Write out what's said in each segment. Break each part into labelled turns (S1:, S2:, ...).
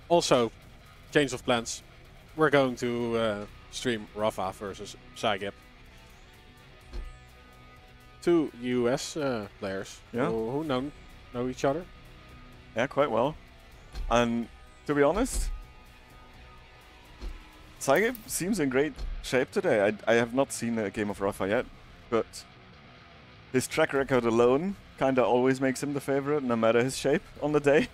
S1: Also, change of plans. We're going to stream RAPHA versus PSYGIB. Two US players who know each other.
S2: Yeah, quite well. And to be honest, PSYGIB seems in great shape today. I have not seen a game of RAPHA yet, but his track record alone kinda always makes him the favorite, no matter his shape on the day.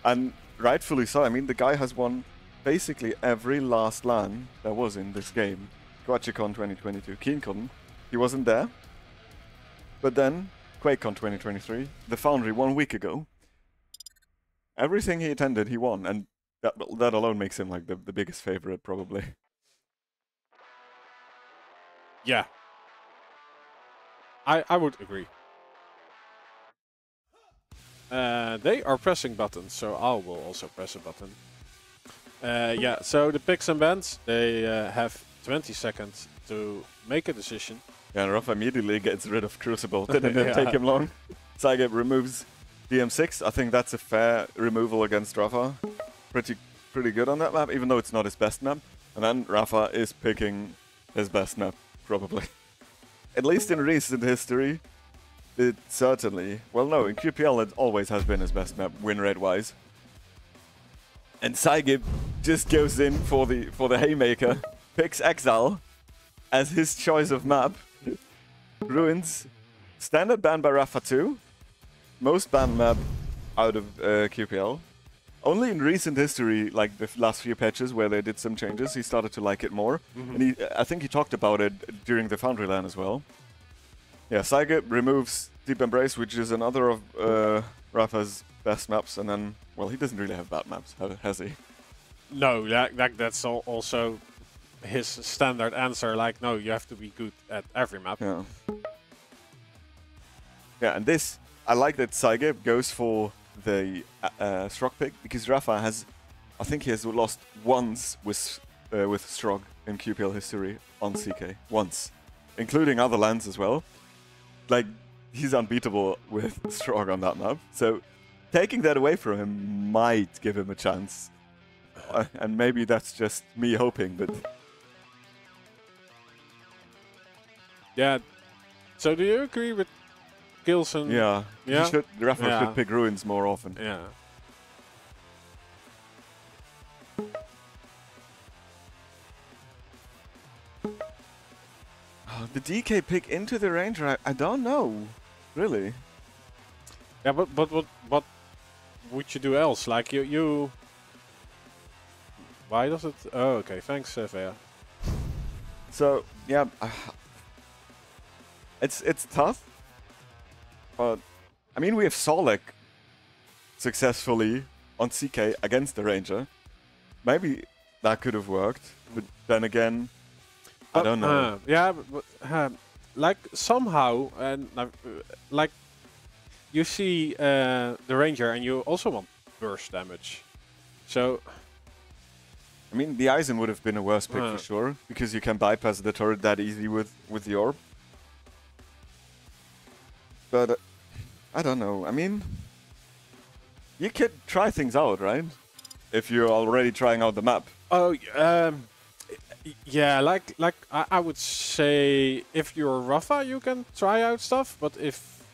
S2: And rightfully so. I mean, the guy has won basically every last LAN there was in this game. Quake 2022, KeenCon, he wasn't there. But then, QuakeCon 2023, the Foundry 1 week ago. Everything he attended, he won, and that alone makes him like the biggest favorite, probably.
S1: Yeah. I would agree. They are pressing buttons, so I will also press a button. Yeah, so the picks and bans, they have 20 seconds to make a decision.
S2: Yeah, and RAPHA immediately gets rid of Crucible. Didn't take him long. PSYGIB removes DM6. I think that's a fair removal against RAPHA. Pretty good on that map, even though it's not his best map. And then RAPHA is picking his best map, probably. At least in recent history, it certainly... Well, no, in QPL it always has been his best map, win rate-wise. And PSYGIB just goes in for the haymaker, picks Exile as his choice of map. Ruins, standard ban by RAPHA 2, most banned map out of QPL. Only in recent history, like the last few patches where they did some changes, he started to like it more. And I think he talked about it during the Foundry LAN as well. Yeah, PSYGIB removes Deep Embrace, which is another of RAPHA's best maps, and then, well, he doesn't really have bad maps, has he?
S1: No, that's also his standard answer, like, no, you have to be good at every map.
S2: Yeah. Yeah, and this, I like that PSYGIB goes for the Strog pick, because RAPHA has, I think he has lost once with Strog in QPL history on CK. Once. Including other lands as well. Like, he's unbeatable with Strog on that map. So, taking that away from him might give him a chance. And maybe that's just me hoping, but...
S1: Yeah. So do you agree with Gilson?
S2: Yeah. RAPHA should pick Ruins more often.
S1: Yeah.
S2: The DK pick into the Ranger, I don't know. Really.
S1: Yeah, but what would you do else? Like you why does it... Oh, okay. Thanks, Vea.
S2: So, yeah... It's tough, but I mean, we have Solek successfully on CK against the Ranger. Maybe that could have worked, but then again, I don't know.
S1: Yeah, but like somehow, and like you see the Ranger, and you also want burst damage. So,
S2: I mean, the Eisen would have been a worse pick for sure, because you can bypass the turret that easy with the orb. But I don't know. I mean, you could try things out, right? If you're already trying out the map.
S1: Oh, yeah. Like I would say, if you're RAPHA, you can try out stuff. But if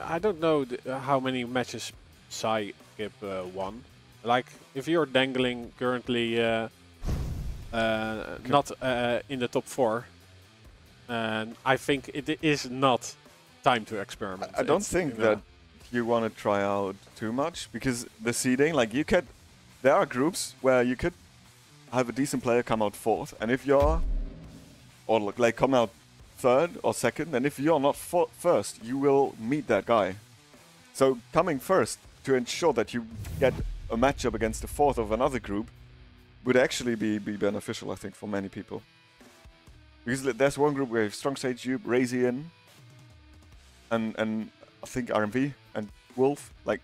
S1: I don't know how many matches PSYGIB won. Like if you're dangling currently not in the top 4, and I think it is not time to experiment.
S2: I don't think that you want to try out too much, because the seeding, like there are groups where you could have a decent player come out 4th, and if you're, or like come out 3rd or 2nd, and if you're not 1st, you will meet that guy. So coming 1st to ensure that you get a matchup against the 4th of another group would actually be beneficial, I think, for many people. Because there's one group where Strong Sage, Jupe, Razian, and I think RMV and Wolf, like,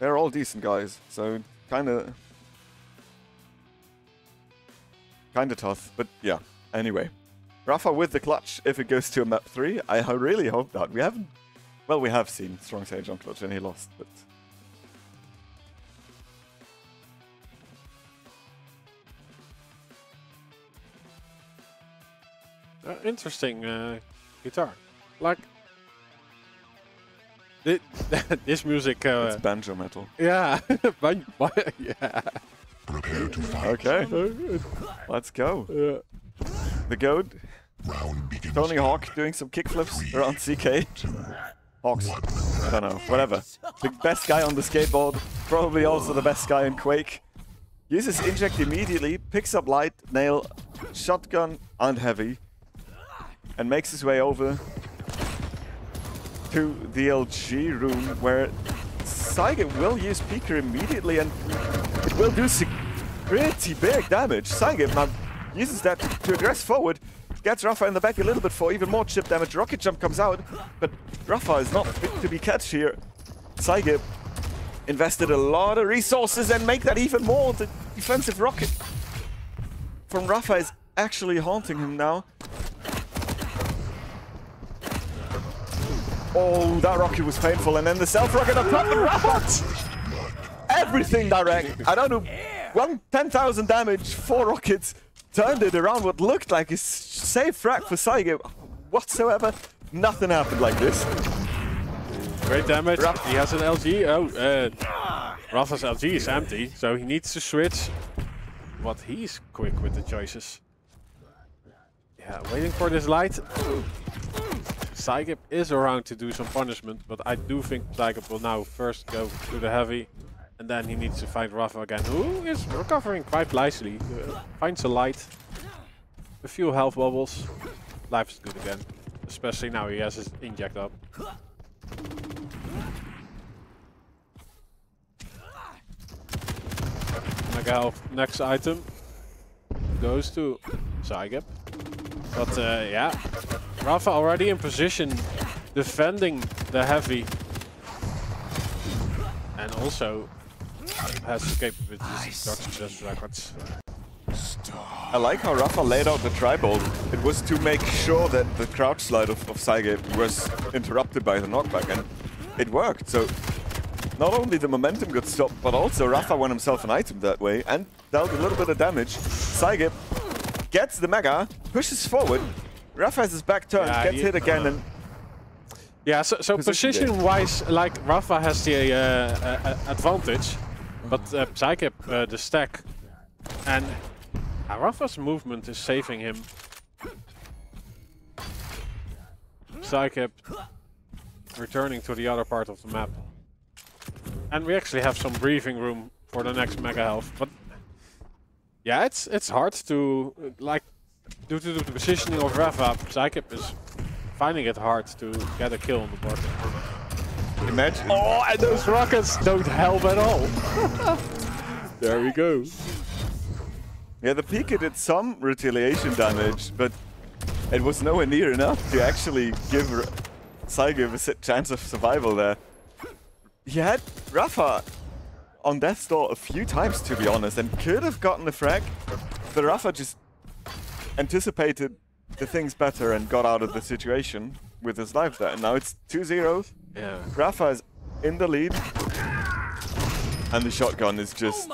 S2: they're all decent guys, so kinda tough, but yeah, anyway. RAPHA with the clutch if it goes to a map 3, I really hope that. We have seen Strong Sage on clutch and he lost, but...
S1: Interesting guitar. Like this music.
S2: It's banjo metal.
S1: Yeah. Yeah.
S3: Prepare to fight.
S2: Okay. Let's go.
S1: Yeah.
S2: The goat.
S3: Round begins.
S2: Tony Hawk doing some kickflips around CK. Hawks. I don't know. Whatever. The best guy on the skateboard. Probably also the best guy in Quake. Uses inject immediately. Picks up light, nail, shotgun, and heavy. And makes his way over to the LG room where PSYGIB will use Peeker immediately and it will do pretty big damage. PSYGIB now uses that to aggress forward. Gets RAPHA in the back a little bit for even more chip damage. Rocket jump comes out, but RAPHA is not fit to be catched here. PSYGIB invested a lot of resources and make that even more. The defensive rocket from RAPHA is actually haunting him now. Oh, that rocket was painful, and then the self-rocket up top, and RAPHA! Everything direct. I don't know, 10,000 damage, 4 rockets. Turned it around what looked like a safe frag for PSYGIB. Whatsoever, nothing happened like this.
S1: Great damage. He has an LG. Oh, RAPHA's LG is empty, so he needs to switch. But he's quick with the choices. Yeah, waiting for this light. PSYGIB is around to do some punishment, but I do think PSYGIB will now first go to the heavy. And then he needs to find RAPHA again, who is recovering quite nicely. Finds a light, a few health bubbles. Life is good again, especially now he has his inject up. Mega health. Next item goes to PSYGIB. But yeah, RAPHA already in position, defending the heavy. And also has the capabilities to dodge just records.
S2: I like how RAPHA laid out the tri-bolt. It was to make sure that the crouch slide of PSYGIB was interrupted by the knockback, and it worked. So not only the momentum got stopped, but also RAPHA won himself an item that way and dealt a little bit of damage. PSYGIB gets the mega, pushes forward. RAPHA has his back turned, gets hit again, and
S1: yeah, so position-wise, like RAPHA has the advantage, but PSYGIB the stack, and RAPHA's movement is saving him. PSYGIB returning to the other part of the map, and we actually have some breathing room for the next mega health. But yeah, it's hard to like due to the positioning of RAPHA. PSYGIB is finding it hard to get a kill on the board.
S2: Imagine.
S1: Oh, and those rockets don't help at all. There we go.
S2: Yeah, the Pika did some retaliation damage, but it was nowhere near enough to actually give PSYGIB a chance of survival there. He had RAPHA on death's door a few times, to be honest, and could have gotten the frag, but RAPHA just anticipated the things better and got out of the situation with his life there. And now it's 2-0.
S1: Yeah.
S2: RAPHA is in the lead. And the shotgun is just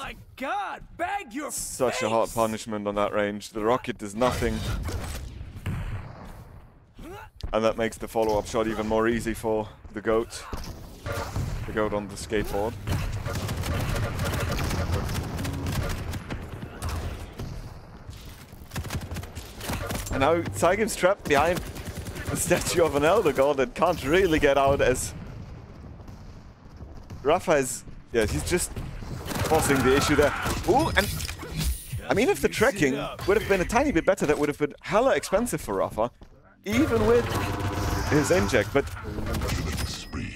S2: such a hard punishment on that range. The rocket does nothing. And that makes the follow-up shot even more easy for the goat. The goat on the skateboard. And now PSYGIB's trapped behind the statue of an elder god and can't really get out as RAPHA is, yeah, he's just forcing the issue there. Ooh, and I mean, if the trekking would have been a tiny bit better, that would have been hella expensive for RAPHA, even with his inject, but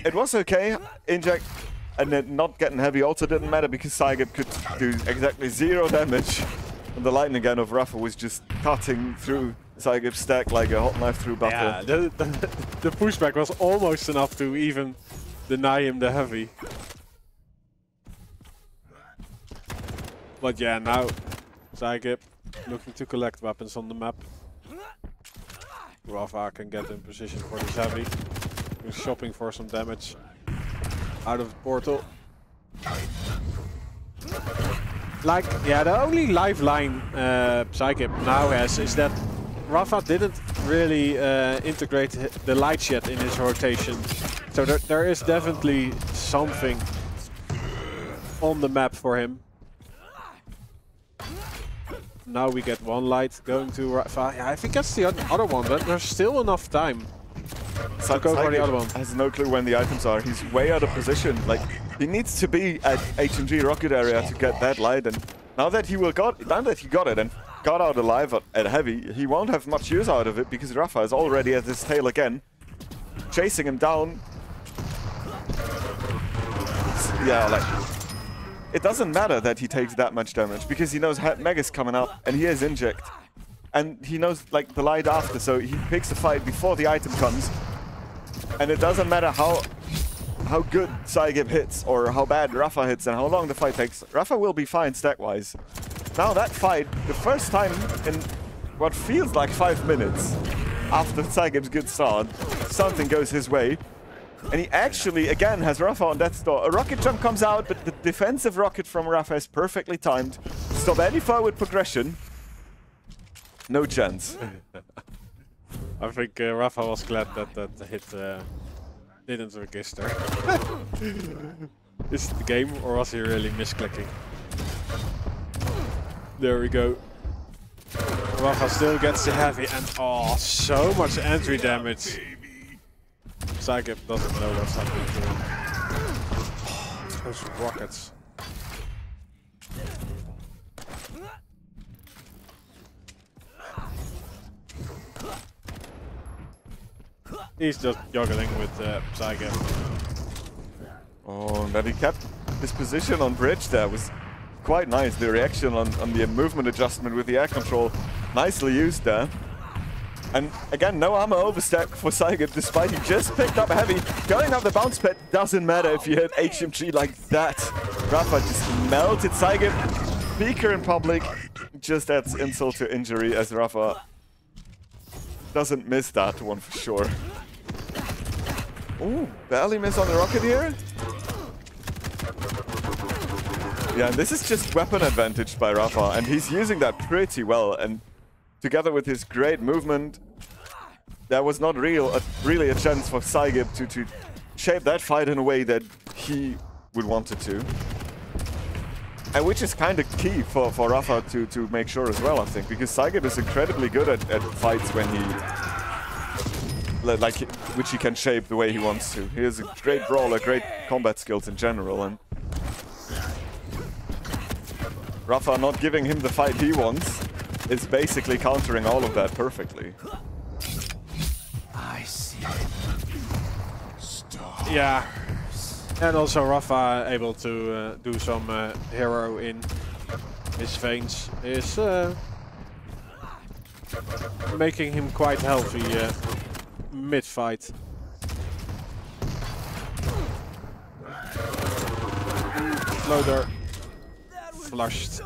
S2: it was okay. Inject and then not getting heavy also didn't matter because PSYGIB could do exactly 0 damage. And the lightning gun of RAPHA was just cutting through PSYGIB's stack like a hot knife through butter.
S1: Yeah, the pushback was almost enough to even deny him the heavy. But yeah, now PSYGIB looking to collect weapons on the map. RAPHA can get in position for this heavy. He's shopping for some damage out of the portal. Like, yeah, the only lifeline PSYGIB now has is that RAPHA didn't really integrate the lights yet in his rotation. So there is definitely something on the map for him. Now we get one light going to RAPHA. Yeah, I think that's the other one, but there's still enough time to go for the other one.
S2: Has no clue when the items are. He's way out of position. Like, he needs to be at HMG rocket area to get that light, and now that he got it and got out alive at heavy, he won't have much use out of it because RAPHA is already at his tail again, chasing him down. Yeah, like, it doesn't matter that he takes that much damage because he knows Mega's coming up and he is inject. And he knows, like, the light after, so he picks the fight before the item comes. And it doesn't matter how good PSYGIB hits or how bad RAPHA hits and how long the fight takes. RAPHA will be fine stack-wise. Now that fight, the first time in what feels like 5 minutes after PSYGIB's good start, something goes his way. And he actually, again, has RAPHA on death's door. A rocket jump comes out, but the defensive rocket from RAPHA is perfectly timed. Stop any forward progression. No chance.
S1: I think RAPHA was glad that the hit didn't register. Is it the game or was he really misclicking? There we go. RAPHA still gets the heavy and oh, so much entry damage. PSYGIB doesn't know what's happening to him. Those rockets. He's just juggling with PSYGIB.
S2: Oh, that he kept his position on bridge there was quite nice. The reaction on the movement adjustment with the air control, nicely used there. And again, no armor overstack for PSYGIB, despite he just picked up heavy. Going up the bounce pad doesn't matter if you hit HMG like that. RAPHA just melted PSYGIB. Peeker in public just adds insult to injury as RAPHA doesn't miss that one for sure. Ooh, barely miss on the rocket here. Yeah, and this is just weapon advantage by RAPHA, and he's using that pretty well. And together with his great movement, there was not really a chance for PSYGIB to shape that fight in a way that he would want it to. And which is kind of key for RAPHA to make sure as well, I think, because PSYGIB is incredibly good at fights when which he can shape the way he wants to. He has a great brawler, great combat skills in general, and RAPHA not giving him the fight he wants is basically countering all of that perfectly.
S3: I see.
S1: Yeah. And also RAPHA able to do some hero in his veins is making him quite healthy mid-fight. Loader flushed.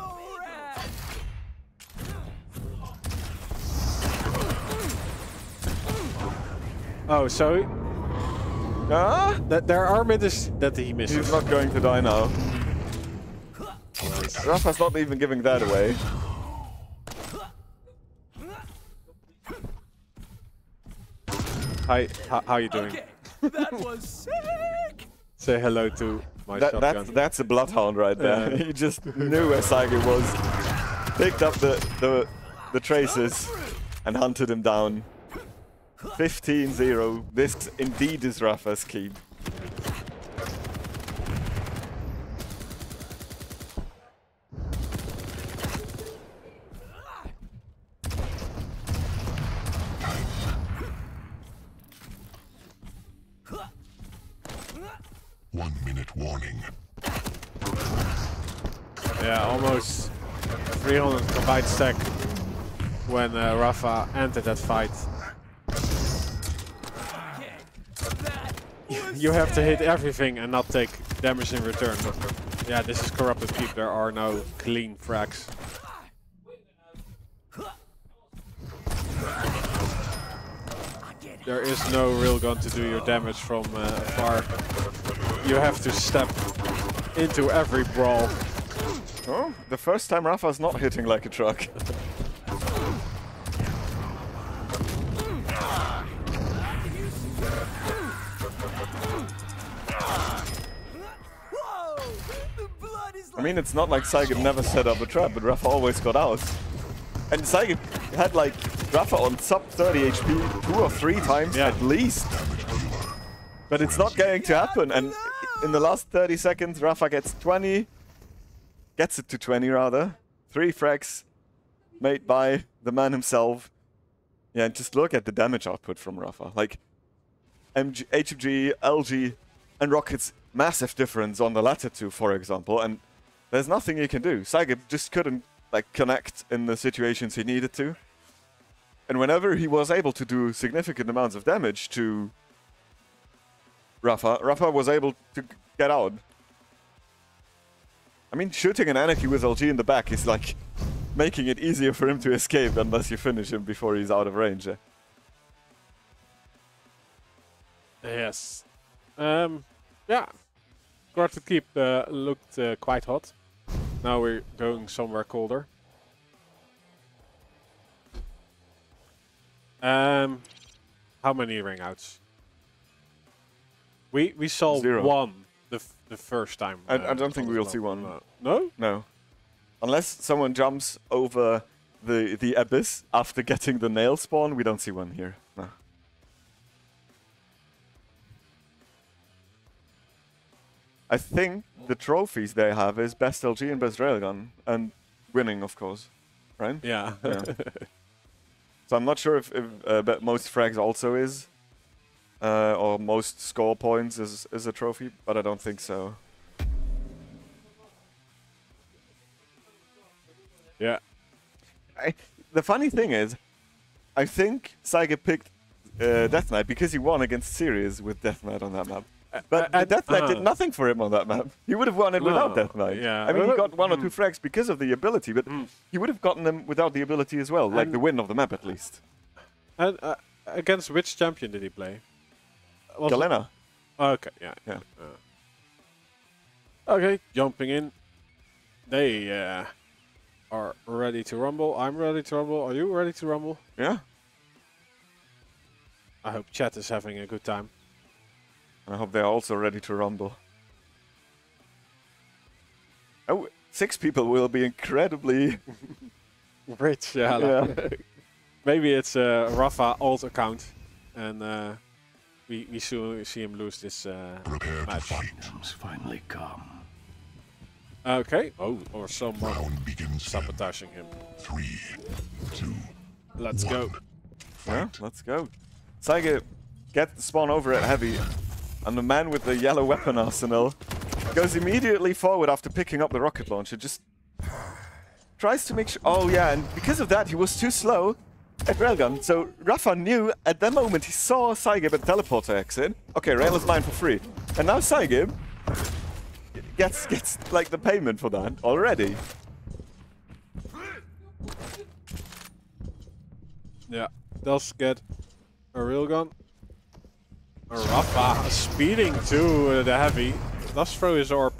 S1: Oh, so there are mids that he misses.
S2: He's not going to die now. RAPHA's not even giving that away.
S1: Hi, how you doing?
S4: That was sick.
S1: Say hello to my shotgun.
S2: That's a bloodhound right there. He just knew where PSYGIB was, picked up the traces, and hunted him down. 15-0. This indeed is RAPHA's keep.
S3: One-minute warning.
S1: Yeah, almost 300 combined stack when RAPHA entered that fight. You have to hit everything and not take damage in return. But yeah, this is corrupted keep. There are no clean frags. There is no real gun to do your damage from afar. You have to step into every brawl.
S2: Oh, the first time RAPHA's not hitting like a truck. I mean, it's not like PSYGIB never set up a trap, but RAPHA always got out. And PSYGIB had like RAPHA on sub 30 HP 2 or 3 times at least. But it's not going to happen. And in the last 30 seconds, RAPHA gets 20. Gets it to 20 rather. 3 frags made by the man himself. Yeah, and just look at the damage output from RAPHA. Like HFG, LG, and Rocket's massive difference on the latter two, for example. And there's nothing you can do. PSYGIB just couldn't like connect in the situations he needed to. And whenever he was able to do significant amounts of damage to RAPHA was able to get out. I mean, shooting an Anarchy with LG in the back is like making it easier for him to escape unless you finish him before he's out of range.
S1: Yes. Yeah. Quarter keep looked quite hot. Now we're going somewhere colder. How many ring outs? We saw
S2: 0.
S1: one the first time.
S2: I don't think we'll see one.
S1: No?
S2: No. Unless someone jumps over the abyss after getting the nail spawn, we don't see one here. No. I think the trophies they have is best LG and best railgun, and winning, of course, right?
S1: Yeah.
S2: Yeah. So I'm not sure if but most frags also is, or most score points is a trophy, but I don't think so.
S1: Yeah.
S2: The funny thing is, I think PSYGIB picked Death Knight because he won against Sirius with Death Knight on that map. But Death Knight did nothing for him on that map. He would have won it without Death Knight.
S1: Yeah.
S2: I mean, he got 1 or 2 frags because of the ability, but he would have gotten them without the ability as well, like the win of the map at least.
S1: And against which champion did he play?
S2: Galena.
S1: Okay, yeah.
S2: Yeah.
S1: Okay, jumping in. They are ready to rumble. I'm ready to rumble. Are you ready to rumble?
S2: Yeah.
S1: I hope chat is having a good time.
S2: I hope they're also ready to rumble. Oh, 6 people will be incredibly
S1: rich. Yeah.
S2: Yeah.
S1: Maybe it's a RAPHA alt account, and we soon see him lose this match.
S4: Finally come.
S1: Okay. Oh, or someone
S3: Round begins.
S1: sabotaging him.
S3: 3, 2.
S1: Let's go.
S2: Yeah, let's go. PSYGIB, get the spawn over at heavy, and the man with the yellow weapon arsenal goes immediately forward after picking up the rocket launcher. Just tries to make sure. Oh yeah, and because of that, he was too slow at railgun. So RAPHA knew at that moment he saw PSYGIB at teleporter exit. Okay, rail is mine for free, and now PSYGIB gets like the payment for that already.
S1: Yeah, does get a railgun. RAPHA speeding to the heavy. Does throw his orb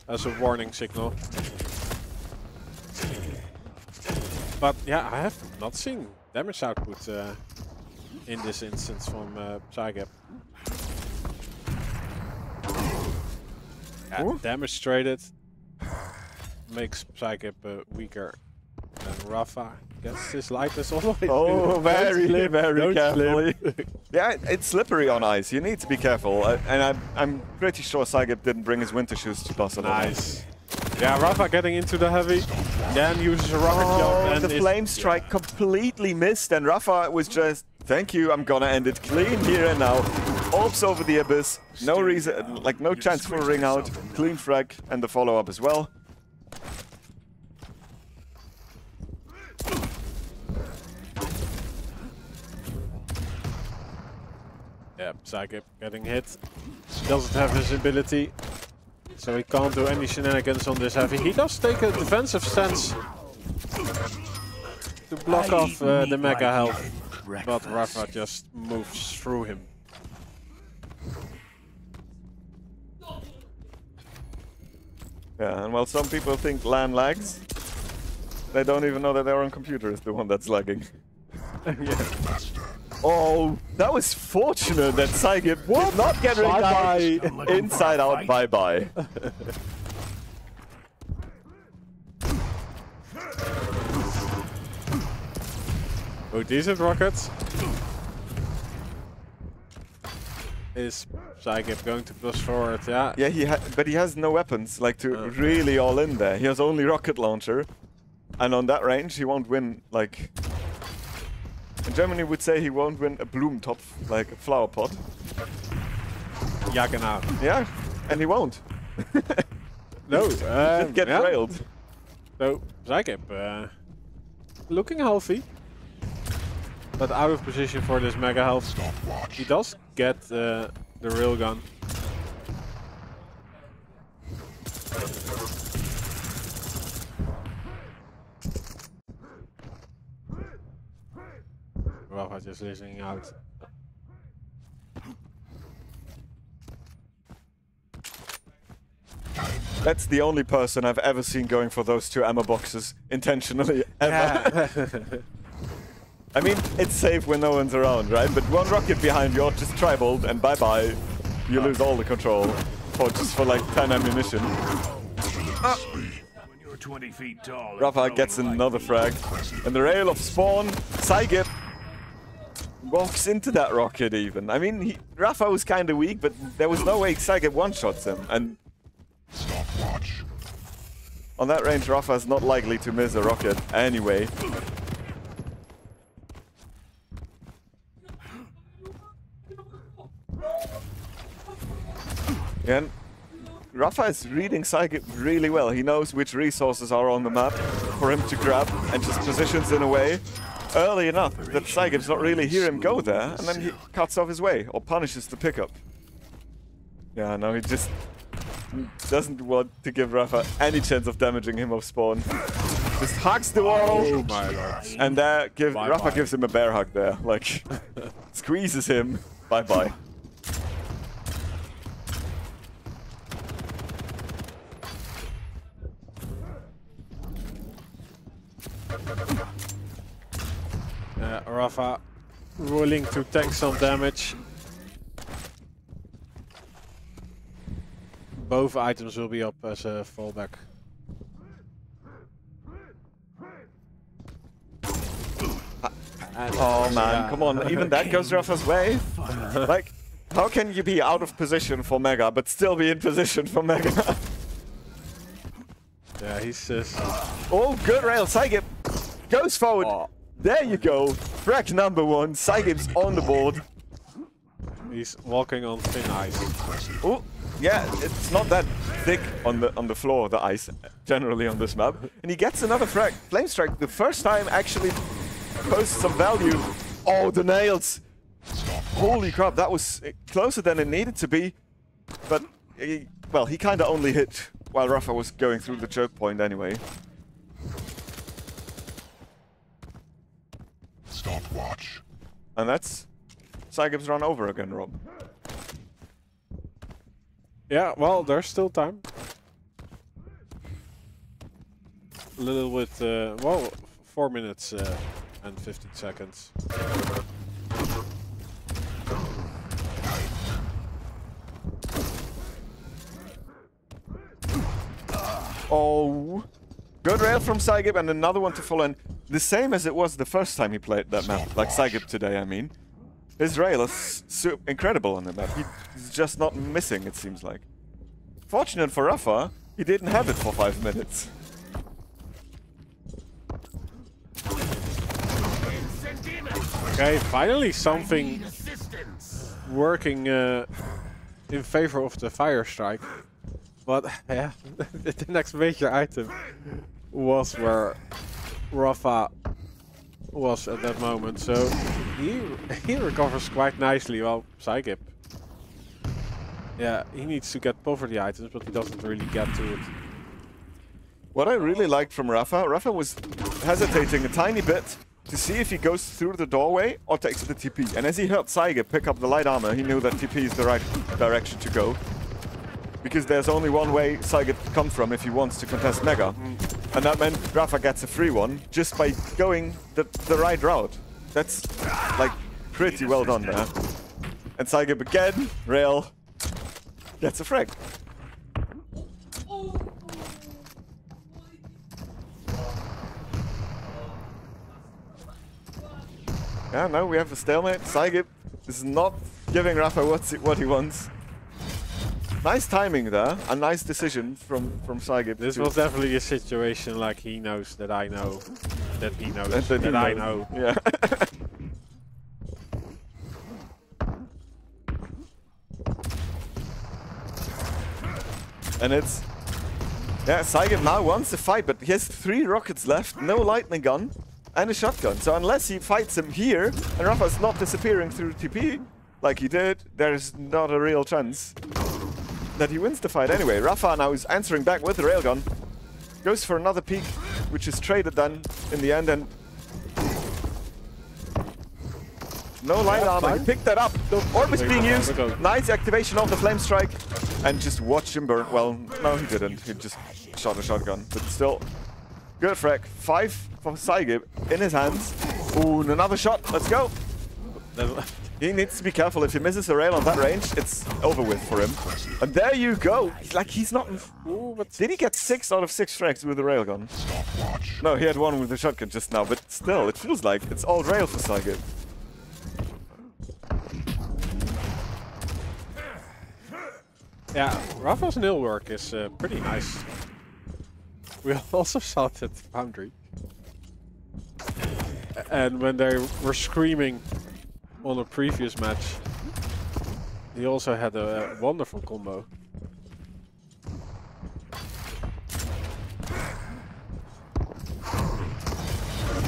S1: as a warning signal. But yeah, I have not seen damage output in this instance from PSYGIB. Yeah, damage traded makes PSYGIB weaker than RAPHA. Gets his lightness all the way.
S2: Oh, very carefully.
S1: Slip.
S2: Yeah, it's slippery on ice. You need to be careful. And I'm pretty sure PSYGIB didn't bring his winter shoes to Barcelona.
S1: Nice. Yeah, RAPHA getting into the heavy. Then uses a rocket jump. And
S2: the flame strike completely missed. And RAPHA was just, thank you, I'm gonna end it clean here and now. Orbs over the abyss. No reason, like no chance for a ring out. Clean frag and the follow up as well.
S1: Yeah, PSYGIB getting hit. Doesn't have his ability, so he can't do any shenanigans on this heavy. He does take a defensive stance to block off the mega health, but RAPHA just moves through him.
S2: Yeah, and while some people think LAN lags, they don't even know that their own computer is the one that's lagging.
S1: Yeah.
S2: Oh, that was fortunate that PSYGIB did not get rid of inside out, bye-bye.
S1: Oh, decent rockets. Is PSYGIB going to push forward? Yeah.
S2: Yeah, but he has no weapons, like, to really all in there. He has only rocket launcher. And on that range, he won't win, like... In Germany would say he won't win a Blumentopf, like a flower pot.
S1: Ja, genau.
S2: Yeah, and he won't.
S1: No,
S2: Just get railed.
S1: So, PSYGIB, looking healthy. But out of position for this mega health. He does get the railgun. RAPHA just listening out.
S2: That's the only person I've ever seen going for those 2 ammo boxes intentionally, ever.
S1: Yeah.
S2: I mean, it's safe when no one's around, right? But 1 rocket behind you, just tri-bolt and bye-bye. You lose all the control for like 10 ammunition.
S4: When you're 20 feet tall.
S2: RAPHA gets another frag. And the rail of spawn, PSYGIB walks into that rocket even. I mean, RAPHA was kind of weak, but there was no way PSYGIB one-shots him. And
S3: Stopwatch.
S2: on that range, RAPHA is not likely to miss a rocket anyway. And RAPHA is reading PSYGIB really well. He knows which resources are on the map for him to grab and just positions in a way early enough that PSYGIB's not really hear him go there, and then he cuts off his way or punishes the pickup. Yeah, no, he just doesn't want to give RAPHA any chance of damaging him off spawn. Just hugs the wall,
S1: Oh my lord.
S2: and there
S1: Bye
S2: RAPHA
S1: bye.
S2: gives him a bear hug there, like squeezes him. Bye bye.
S1: RAPHA willing to take some damage. Both items will be up as a fallback.
S2: Oh man, come on, even that goes RAPHA's way? Like, how can you be out of position for Mega, but still be in position for Mega?
S1: Yeah, he's just...
S2: Oh, good rail, PSYGIB goes forward.
S1: Oh.
S2: There you go, frag number 1, PSYGIB's on the board.
S1: He's walking on thin ice.
S2: Oh, yeah, it's not that thick on the floor, the ice, generally on this map. And he gets another frag, flame strike, the first time actually posts some value. Oh, the nails! Holy crap, that was closer than it needed to be. But, well, he kind of only hit while RAPHA was going through the choke point anyway.
S3: Stopwatch.
S2: And that's PSYGIB's run over again, Rob.
S1: Yeah, well, there's still time. A little bit, well, 4 minutes and 15 seconds.
S2: Oh, good rail from PSYGIB and another one to follow. And the same as it was the first time he played that map, like PSYGIB today, I mean. His rail is incredible on the map. He's just not missing, it seems like. Fortunate for RAPHA, he didn't have it for 5 minutes.
S1: Okay, finally something working in favor of the fire strike. But yeah, the next major item was where RAPHA was at that moment. So he recovers quite nicely. Well, PSYGIB. Yeah, he needs to get poverty items, but he doesn't really get to it.
S2: What I really liked from RAPHA was hesitating a tiny bit to see if he goes through the doorway or takes the TP. And as he heard PSYGIB pick up the light armor, he knew that TP is the right direction to go. Because there's only one way PSYGIB comes from if he wants to contest Mega. And that meant RAPHA gets a free one just by going the right route. That's like pretty well done there. And PSYGIB again, rail, gets a frag. Yeah, no, we have a stalemate. PSYGIB is not giving RAPHA what he wants. Nice timing there, a nice decision from PSYGIB.
S1: This was definitely a situation like he knows that I know, that he knows
S2: that
S1: that I know.
S2: Yeah. And it's... Yeah, PSYGIB now wants to fight, but he has 3 rockets left, no lightning gun, and a shotgun. So unless he fights him here, and RAPHA's not disappearing through TP, like he did, there's not a real chance that he wins the fight anyway. RAPHA now is answering back with the railgun. Goes for another peek, which is traded then in the end, and... No light armor, he picked that up. The orb is being used. Nice activation of the flame strike. And just watch him burn. Well, no, he didn't. He just shot a shotgun. But still, good frag. 5 for PSYGIB in his hands. Ooh, and another shot. Let's go. He needs to be careful. If he misses a rail on that range, it's over with for him. And there you go. Like, he's not... Ooh, but did he get 6 out of 6 frags with the railgun? No, he had 1 with the shotgun just now. But still, it feels like it's all rail for PSYGIB.
S1: Yeah, RAPHA's nail work is pretty nice. We also saw it at the Foundry. And when they were screaming on a previous match, he also had a wonderful combo.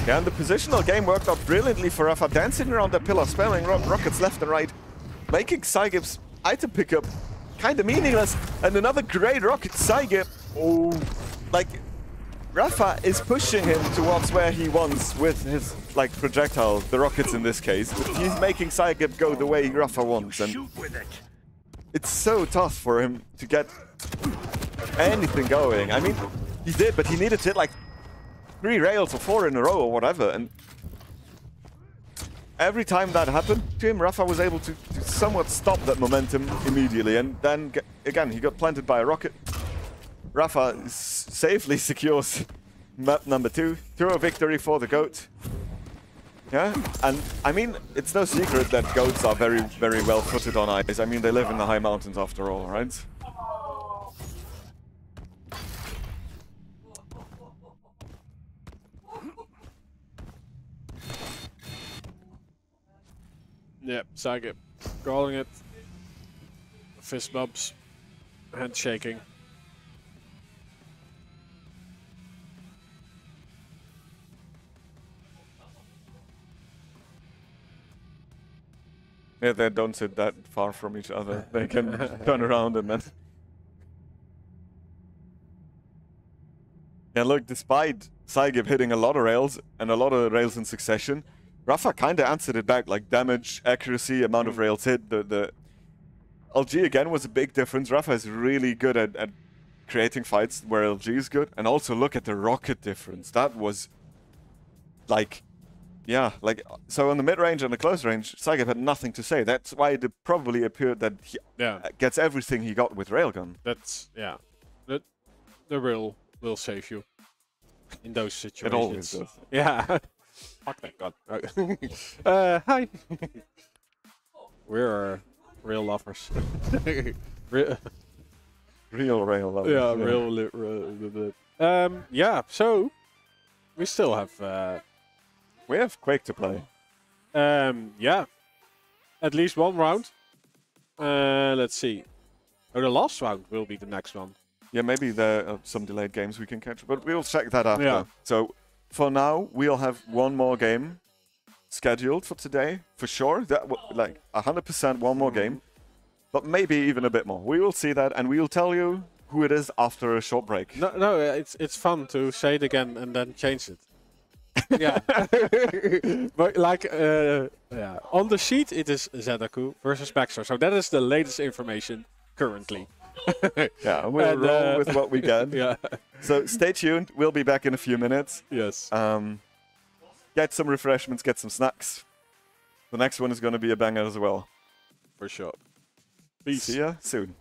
S2: Yeah, and the positional game worked out brilliantly for RAPHA, dancing around the pillar, spamming rockets left and right, making PSYGIB's item pickup kind of meaningless. And another great rocket, PSYGIB. Oh, like, RAPHA is pushing him towards where he wants with his, like, projectile, the rockets in this case. But he's making PSYGIB go the way RAPHA wants, and it's so tough for him to get anything going. I mean, he did, but he needed to hit, like, 3 rails or 4 in a row or whatever, and every time that happened to him, RAPHA was able to somewhat stop that momentum immediately, and then, again, he got planted by a rocket. RAPHA safely secures map number 2 through a victory for the GOAT. Yeah, and I mean, it's no secret that GOATs are very, very well footed on ice. I mean, they live in the high mountains after all, right?
S1: Yeah, PSYGIB calling it. Fist bumps, handshaking.
S2: Yeah, they don't sit that far from each other. They can turn around and then... Yeah, look, despite PSYGIB hitting a lot of rails, and a lot of rails in succession, RAPHA kind of answered it back, like damage, accuracy, amount of rails hit. The LG again was a big difference. RAPHA is really good at creating fights where LG is good. And also look at the rocket difference. That was like, yeah, like, so on the mid-range and the close range, PSYGIB had nothing to say. That's why it probably appeared that he gets everything he got with railgun.
S1: That's, yeah, the rail will save you in those situations.
S2: It always does.
S1: Yeah. Fuck that god. Hi. We're real lovers. Real
S2: rail lovers.
S1: Yeah, yeah, so we still have
S2: we have Quake to play.
S1: Yeah. At least 1 round. Let's see. Oh, the last round will be the next one.
S2: Yeah, maybe there are some delayed games we can catch, but we'll check that after.
S1: Yeah.
S2: So for now, we'll have 1 more game scheduled for today, for sure. That like 100% 1 more game, but maybe even a bit more. We will see that, and we will tell you who it is after a short break.
S1: No, it's fun to say it again and then change it. Yeah, but like, yeah, on the sheet it is Zetaku versus Baxter, so that is the latest information currently.
S2: Yeah, we'll roll with what we get.
S1: Yeah.
S2: So stay tuned. We'll be back in a few minutes.
S1: Yes.
S2: Get some refreshments, get some snacks. The next one is going to be a banger as well.
S1: For sure. Peace.
S2: See ya soon.